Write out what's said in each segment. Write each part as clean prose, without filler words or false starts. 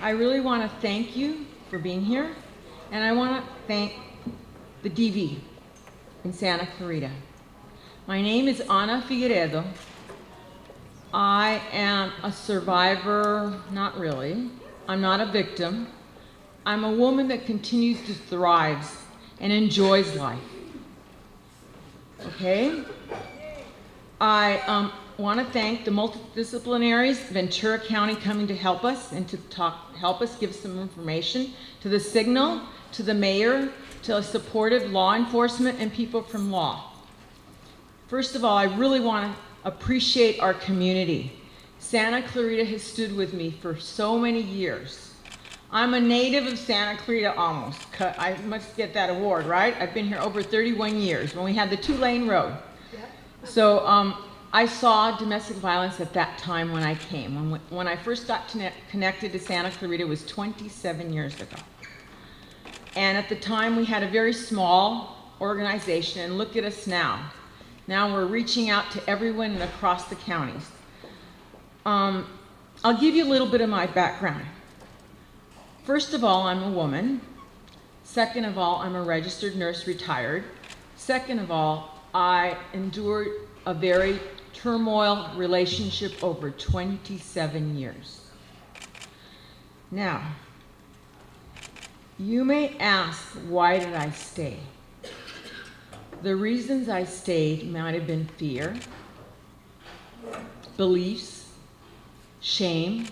I really want to thank you for being here, and I want to thank the DV in Santa Clarita. My name is Ana Figueredo. I am a survivor, not really. I'm not a victim. I'm a woman that continues to thrive and enjoys life. Okay? I want to thank the multidisciplinaries, Ventura County coming to help us and to help us give some information, to the Signal, to the mayor, to supportive law enforcement and people from law. First of all, I really want to appreciate our community. Santa Clarita has stood with me for so many years. I'm a native of Santa Clarita almost. I must get that award, right? I've been here over 31 years when we had the 2-lane road. Yep. So I saw domestic violence at that time when I came. When I first got connected to Santa Clarita, it was 27 years ago. And at the time, we had a very small organization, and look at us now. Now we're reaching out to everyone and across the counties. I'll give you a little bit of my background. First of all, I'm a woman. Second of all, I'm a registered nurse retired. Second of all, I endured a very turmoil relationship over 27 years. Now, you may ask, why did I stay? The reasons I stayed might have been fear, beliefs, shame.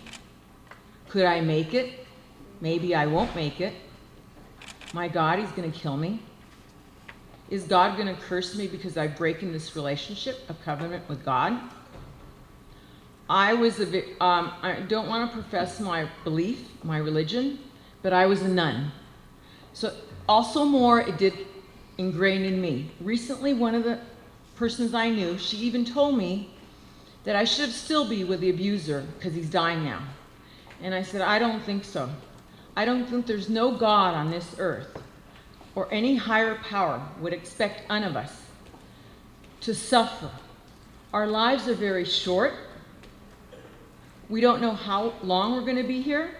Could I make it? Maybe I won't make it. My God, he's going to kill me. Is God going to curse me because I break in this relationship, a covenant with God? I don't want to profess my belief, my religion, but I was a nun. So also more, it did ingrain in me. Recently, one of the persons I knew, she even told me that I should still be with the abuser because he's dying now. And I said, I don't think so. I don't think there's no God on this earth or any higher power would expect none of us to suffer. Our lives are very short. We don't know how long we're going to be here,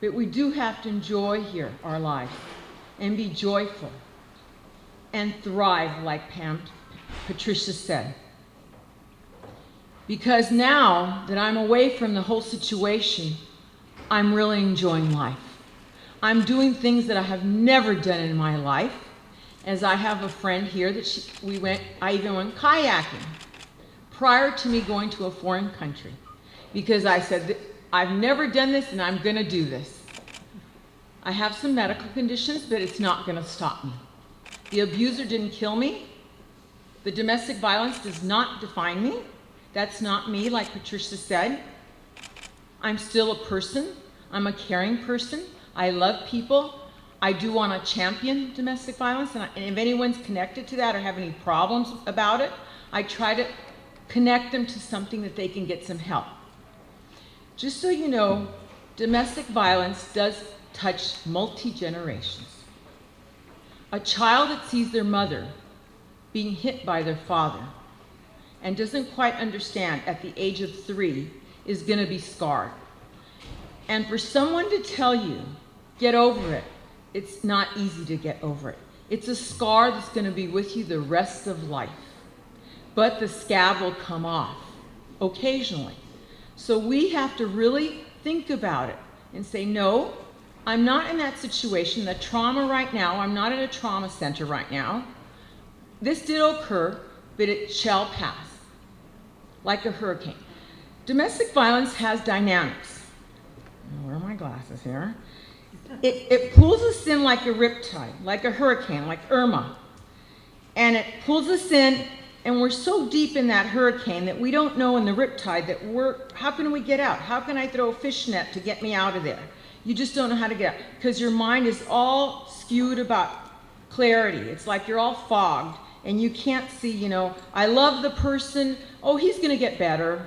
but we do have to enjoy here our lives and be joyful and thrive, like Patricia said. Because now that I'm away from the whole situation, I'm really enjoying life. I'm doing things that I have never done in my life. As I have a friend here that I even went kayaking prior to me going to a foreign country. Because I said, I've never done this and I'm gonna do this. I have some medical conditions, but it's not gonna stop me. The abuser didn't kill me. The domestic violence does not define me. That's not me, like Patricia said. I'm still a person. I'm a caring person. I love people. I do want to champion domestic violence, and if anyone's connected to that or have any problems about it, I try to connect them to something that they can get some help. Just so you know, domestic violence does touch multi-generations. A child that sees their mother being hit by their father and doesn't quite understand at the age of 3 is going to be scarred. And for someone to tell you, get over it, it's not easy to get over it. It's a scar that's going to be with you the rest of life. But the scab will come off occasionally. So we have to really think about it and say, no, I'm not in that situation, the trauma right now, I'm not in a trauma center right now. This did occur, but it shall pass, like a hurricane. Domestic violence has dynamics. Where are my glasses here? It pulls us in like a riptide, like a hurricane, like Irma. And it pulls us in, and we're so deep in that hurricane that we don't know in the riptide that how can we get out? How can I throw a fish net to get me out of there? You just don't know how to get out, because your mind is all skewed about clarity. It's like you're all fogged, and you can't see, I love the person, oh, he's gonna get better.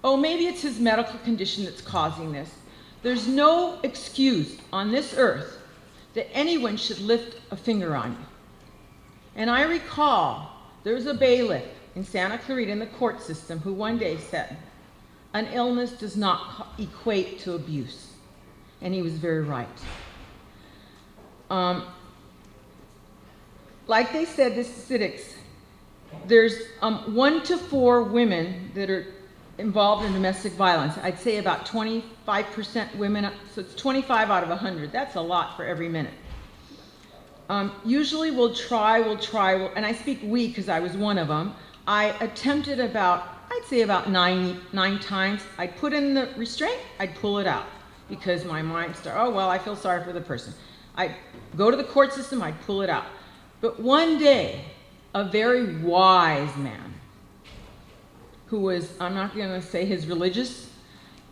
Oh, maybe it's his medical condition that's causing this. There's no excuse on this earth that anyone should lift a finger on you. And I recall there was a bailiff in Santa Clarita in the court system who one day said, an illness does not equate to abuse. And he was very right. Like they said, the statistics, there's 1 to 4 women that are involved in domestic violence. I'd say about 25% women, so it's 25 out of 100. That's a lot for every minute. Usually we'll try, and I speak we because I was one of them. I attempted I'd say about nine times. I'd put in the restraint, I'd pull it out because my mind started, oh, well, I feel sorry for the person. I'd go to the court system, I'd pull it out. But one day, a very wise man, who was, I'm not going to say his religious,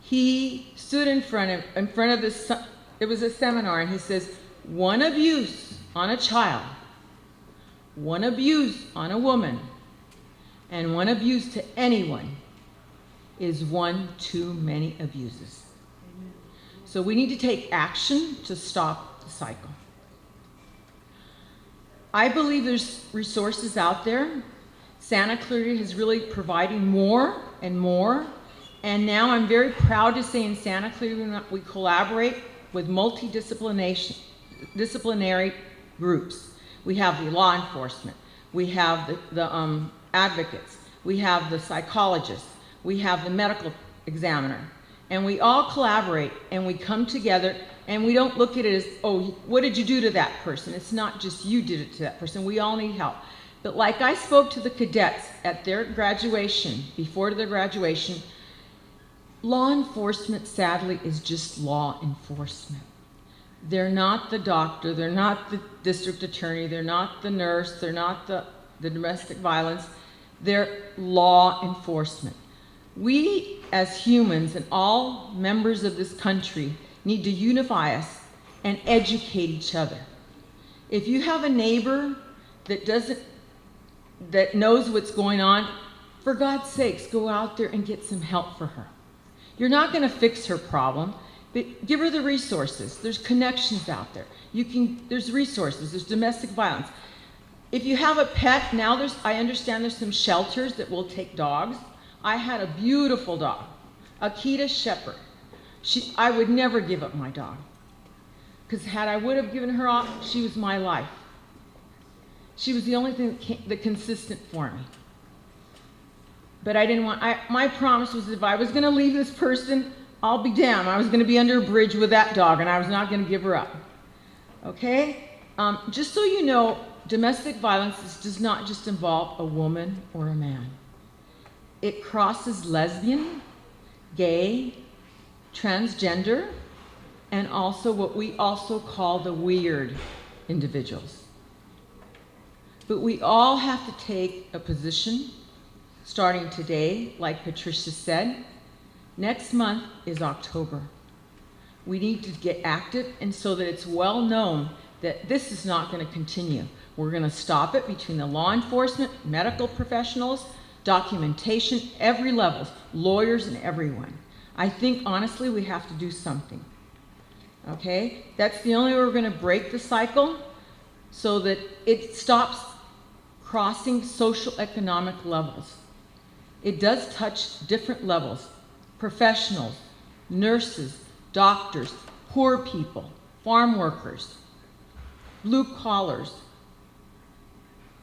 he stood in front of this, it was a seminar, and he says, one abuse on a child, one abuse on a woman, and one abuse to anyone is one too many abuses. Amen. So we need to take action to stop the cycle. I believe there's resources out there. Santa Clarita is really providing more and more. And now I'm very proud to say in Santa Clarita we collaborate with multidisciplinary groups. We have the law enforcement, we have the advocates, we have the psychologists, we have the medical examiner, and we all collaborate and we come together, and we don't look at it as, oh, what did you do to that person? It's not just you did it to that person, we all need help. But like I spoke to the cadets at their graduation, before their graduation, law enforcement sadly is just law enforcement. They're not the doctor, they're not the district attorney, they're not the nurse, they're not the domestic violence, they're law enforcement. We as humans and all members of this country need to unify us and educate each other. If you have a neighbor that knows what's going on, for God's sakes, go out there and get some help for her. You're not going to fix her problem, but give her the resources. There's connections out there. There's resources, there's domestic violence. If you have a pet, now I understand there's some shelters that will take dogs. I had a beautiful dog, Akita Shepherd. I would never give up my dog, because I would have given her up, she was my life. She was the only thing that consistent for me. But I didn't want, my promise was if I was going to leave this person, I'll be damned. I was going to be under a bridge with that dog, and I was not going to give her up. Okay? Just so you know, domestic violence does not just involve a woman or a man. It crosses lesbian, gay, transgender, and also what we also call the weird individuals. But we all have to take a position, starting today, like Patricia said. Next month is October. We need to get active, and so that it's well known that this is not going to continue. We're going to stop it between the law enforcement, medical professionals, documentation, every level, lawyers and everyone. I think honestly we have to do something. Okay? That's the only way we're going to break the cycle so that it stops crossing social economic levels. It does touch different levels. Professionals, nurses, doctors, poor people, farm workers, blue collars.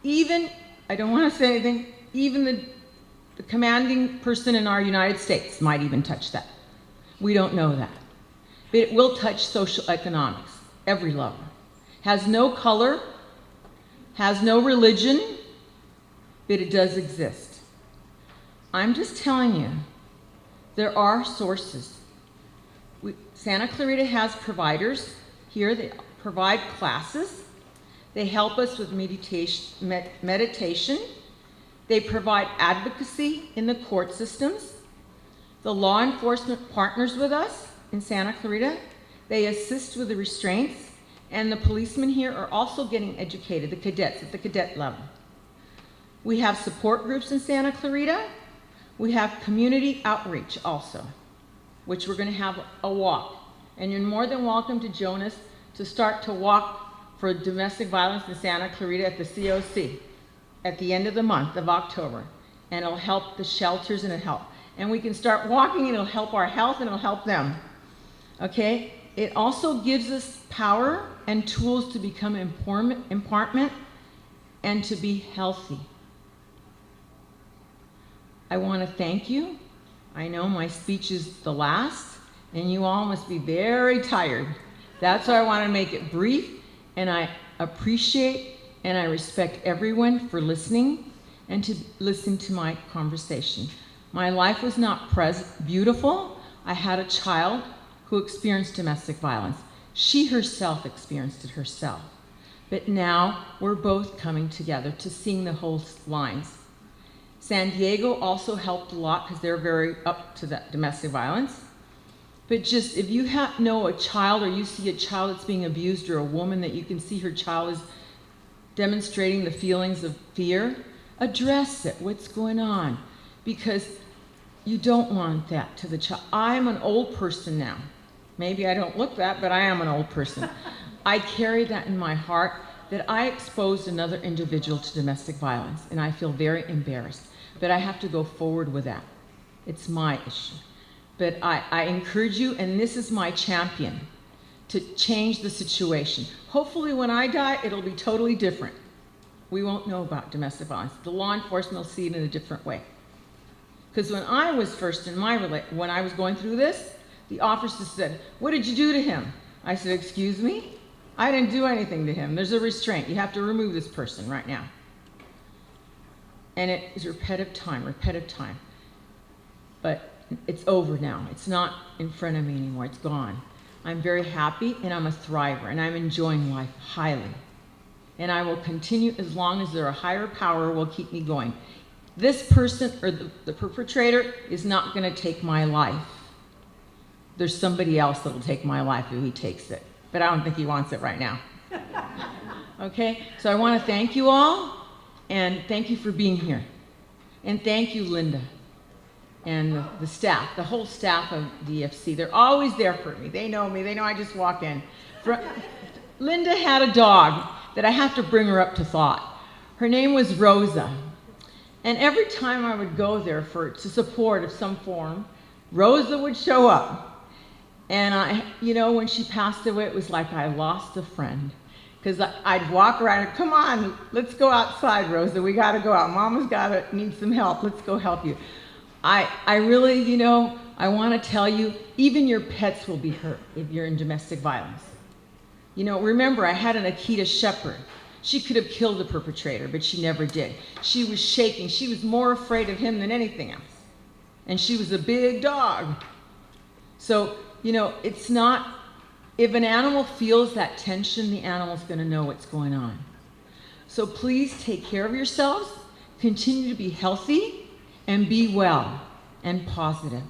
Even, I don't want to say anything, even the commanding person in our United States might even touch that. We don't know that. But it will touch social economics, every level. Has no color, has no religion, but it does exist. I'm just telling you, there are sources. Santa Clarita has providers here. They provide classes. They help us with meditation. They provide advocacy in the court systems. The law enforcement partners with us in Santa Clarita. They assist with the restraints, and the policemen here are also getting educated, the cadets at the cadet level. We have support groups in Santa Clarita. We have community outreach also, which we're going to have a walk. And you're more than welcome to join us to start to walk for domestic violence in Santa Clarita at the COC at the end of the month of October. And it'll help the shelters, and it'll help. And we can start walking, and it'll help our health, and it'll help them. Okay? It also gives us power and tools to become empowerment and to be healthy. I want to thank you. I know my speech is the last, and you all must be very tired. That's why I want to make it brief, and I appreciate and I respect everyone for listening and to listen to my conversation. My life was not beautiful. I had a child who experienced domestic violence. She herself experienced it herself. But now we're both coming together to seeing the whole lines. San Diego also helped a lot because they're very up to that domestic violence. But just if you know a child or you see a child that's being abused or a woman that you can see her child is demonstrating the feelings of fear, address it, what's going on, because you don't want that to the child. I'm an old person now. Maybe I don't look that, but I am an old person. I carry that in my heart that I exposed another individual to domestic violence, and I feel very embarrassed. But I have to go forward with that. It's my issue. But I encourage you, and this is my champion, to change the situation. Hopefully when I die, it'll be totally different. We won't know about domestic violence. The law enforcement will see it in a different way. Because when I was first in when I was going through this, the officer said, "What did you do to him?" I said, "Excuse me? I didn't do anything to him. There's a restraint. You have to remove this person right now." And it is repetitive time. But it's over now. It's not in front of me anymore. It's gone. I'm very happy, and I'm a thriver, and I'm enjoying life highly. And I will continue as long as there a higher power will keep me going. This person, or the perpetrator, is not going to take my life. There's somebody else that will take my life if he takes it. But I don't think he wants it right now. Okay? So I want to thank you all, and thank you for being here. And thank you, Linda, and the staff, the whole staff of DFC. They're always there for me. They know me. They know I just walk in. Linda had a dog that I have to bring her up to thought. Her name was Rosa. And every time I would go there to support of some form, Rosa would show up. And when she passed away, it was like I lost a friend. Because I'd walk around and, "Come on, let's go outside, Rosa. We got to go out. Mama's needs some help. Let's go help you." I really, I want to tell you, even your pets will be hurt if you're in domestic violence. Remember, I had an Akita Shepherd. She could have killed the perpetrator, but she never did. She was shaking. She was more afraid of him than anything else. And she was a big dog. So, it's not, if an animal feels that tension, the animal's going to know what's going on. So please take care of yourselves, continue to be healthy, and be well and positive,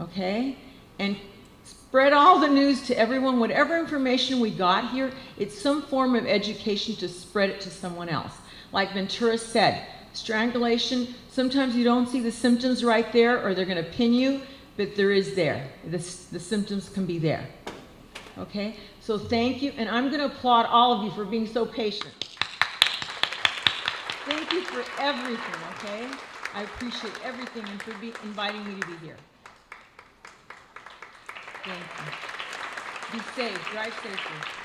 okay? And spread all the news to everyone. Whatever information we got here, it's some form of education to spread it to someone else. Like Ventura said, strangulation, sometimes you don't see the symptoms right there, or they're going to pin you, but there is there. The symptoms can be there. Okay? So thank you, and I'm going to applaud all of you for being so patient. Thank you for everything, okay? I appreciate everything and for inviting me to be here. Thank you. Be safe. Drive safely.